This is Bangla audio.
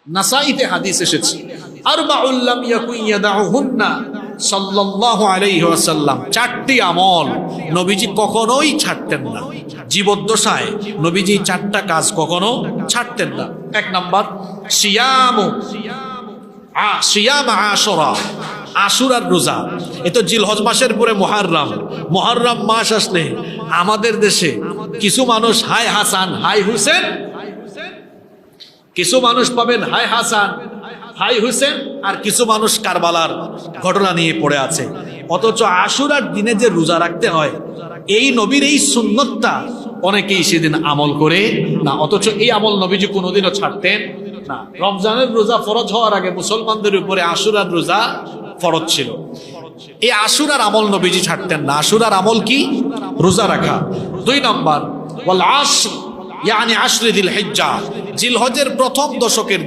নাসাইতে হাদিস এসেছে, আরবাউল লাম ইয়াকুন ইয়াদাউহুন্না সাল্লাল্লাহু আলাইহি ওয়াসাল্লাম, চারটি আমল নবীজি কখনোই ছাড়তেন না। জীবদ্দশায় নবীজি চারটা কাজ কখনো ছাড়তেন না। এক নাম্বার সিয়াম আশুরা, আশুরার রোজা। এ তো জিলহজ মাসের পরে মুহররম মাস আসলে আমাদের দেশে কিছু মানুষ হাই হাসান হাই হুসেন, কিছু মানুষ পাবেন হাই হাসান হাই হুসেন, আর কিছু মানুষ কারবালার ঘটনা নিয়ে পড়ে আছে। অথচ আশুরার দিনে যে রোজা রাখতে হয়, এই নবীর এই সুন্নতটা অনেকেই সেদিন আমল করে না। অথচ এই আমল নবীজি কোনোদিনও ছাড়তেন না। রমজানের রোজা ফরজ হওয়ার আগে মুসলমানদের উপরে আশুরার রোজা ফরজ ছিল। এই আশুরার আমল নবীজি ছাড়তেন না। আশুরার আমল কি? রোজা রাখা। দুই নম্বর ওয়াল আশর, ইয়ানি আশরি যিল হিজ্জাহ, জিলহজের প্রথম দশকের